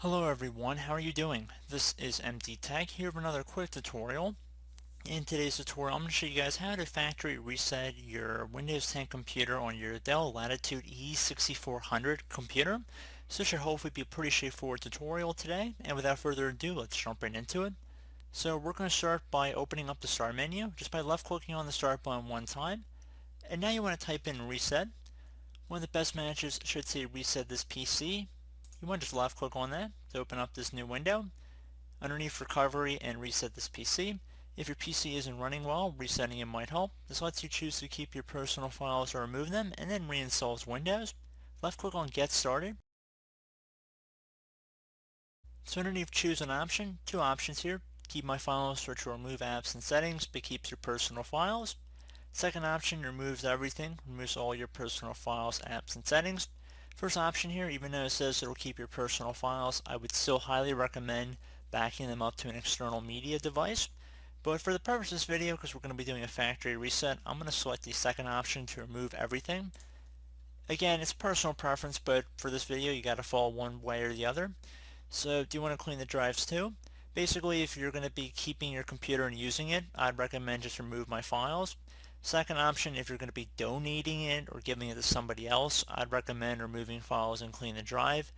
Hello everyone, how are you doing? This is MD Tech here with another quick tutorial. In today's tutorial, I'm going to show you guys how to factory reset your Windows 10 computer on your Dell Latitude E6400 computer. So this should hopefully be a pretty straightforward tutorial today, and without further ado, let's jump right into it. So we're going to start by opening up the Start menu, just by left clicking on the Start button one time, and now you want to type in Reset. One of the best matches should say Reset this PC. You want to just left click on that to open up this new window. Underneath Recovery and Reset this PC. If your PC isn't running well, resetting it might help. This lets you choose to keep your personal files or remove them, and then reinstalls Windows. Left click on Get Started. So underneath Choose an option, two options here. Keep my files so to remove apps and settings, but keeps your personal files. Second option removes everything, removes all your personal files, apps, and settings. First option here, even though it says it'll keep your personal files, I would still highly recommend backing them up to an external media device. But for the purpose of this video, because we're going to be doing a factory reset, I'm going to select the second option to remove everything. Again, it's personal preference, but for this video you got to follow one way or the other. So do you want to clean the drives too? Basically, if you're going to be keeping your computer and using it, I'd recommend just remove my files. Second option, if you're going to be donating it or giving it to somebody else, I'd recommend removing files and clean the drive.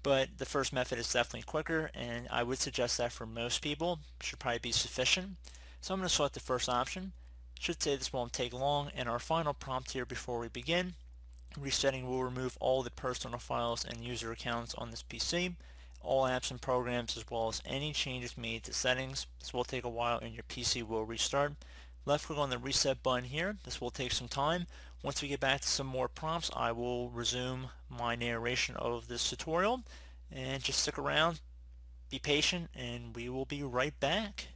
But the first method is definitely quicker, and I would suggest that for most people. Should probably be sufficient. So I'm going to select the first option. Should say this won't take long, and our final prompt here before we begin. Resetting will remove all the personal files and user accounts on this PC, all apps and programs, as well as any changes made to settings. This will take a while and your PC will restart. Left click on the reset button here. This will take some time. Once we get back to some more prompts, I will resume my narration of this tutorial. And just stick around, be patient, and we will be right back.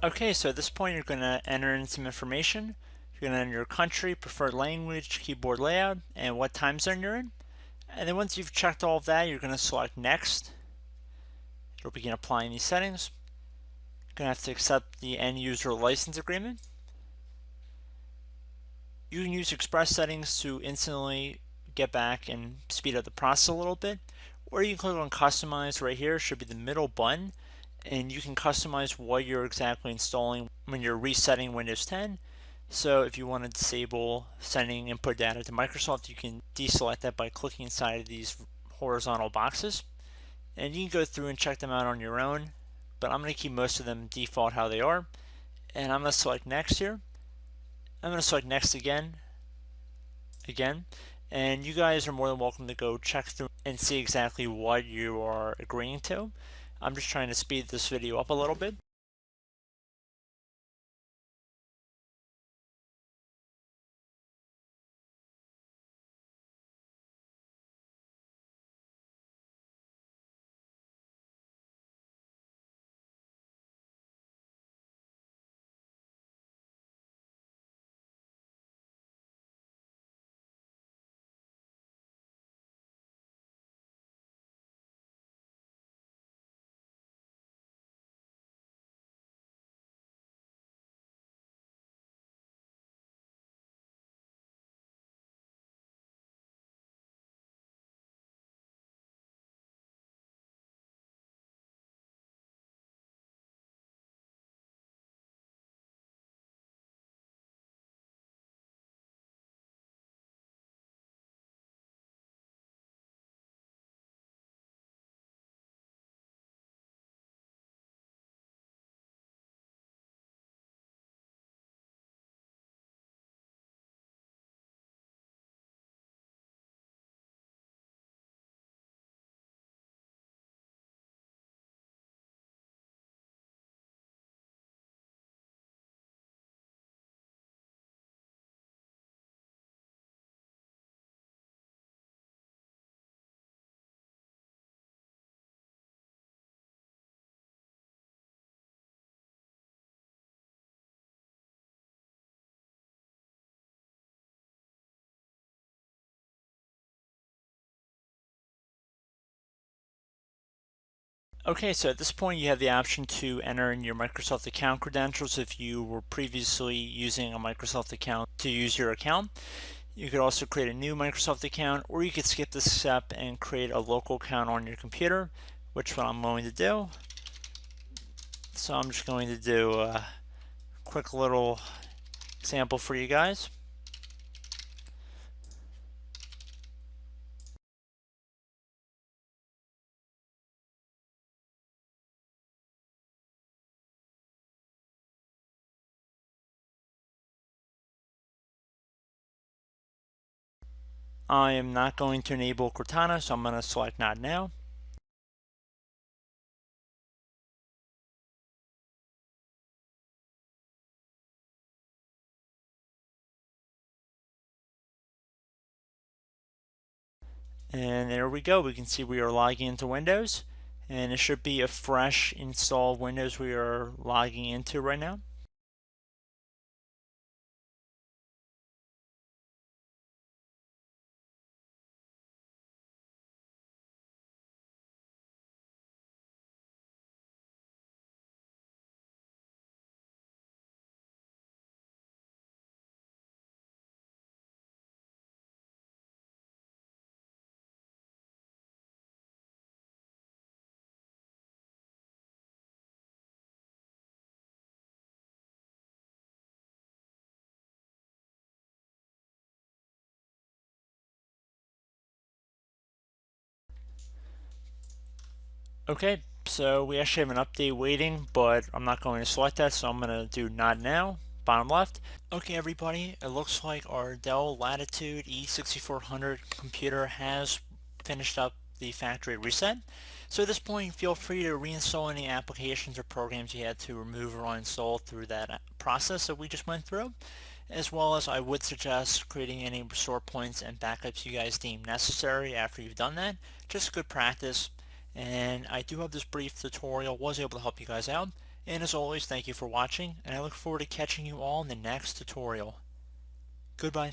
Okay, so at this point you're going to enter in some information. You're going to enter your country, preferred language, keyboard layout, and what time zone you're in. And then once you've checked all of that, you're going to select Next. It'll begin applying these settings. You're going to have to accept the end user license agreement. You can use express settings to instantly get back and speed up the process a little bit, or you can click on customize right here. It should be the middle button, and you can customize what you're exactly installing when you're resetting Windows 10. So if you want to disable sending input data to Microsoft, you can deselect that by clicking inside of these horizontal boxes, and you can go through and check them out on your own, but I'm going to keep most of them default how they are, and I'm going to select next here. I'm going to select next again, and you guys are more than welcome to go check through and see exactly what you are agreeing to. I'm just trying to speed this video up a little bit. Okay, so at this point you have the option to enter in your Microsoft account credentials if you were previously using a Microsoft account to use your account. You could also create a new Microsoft account, or you could skip this step and create a local account on your computer, which what I'm going to do. So I'm just going to do a quick little example for you guys. I am not going to enable Cortana, so I'm going to select Not Now. And there we go. We can see we are logging into Windows, and it should be a fresh installed Windows we are logging into right now. Okay, so we actually have an update waiting, but I'm not going to select that, so I'm going to do Not Now, bottom left. Okay, everybody, it looks like our Dell Latitude e6400 computer has finished up the factory reset. So at this point, feel free to reinstall any applications or programs you had to remove or uninstall through that process that we just went through, as well as I would suggest creating any restore points and backups you guys deem necessary after you've done that. Just good practice. And I do have this brief tutorial, was able to help you guys out. And as always, thank you for watching, and I look forward to catching you all in the next tutorial. Goodbye.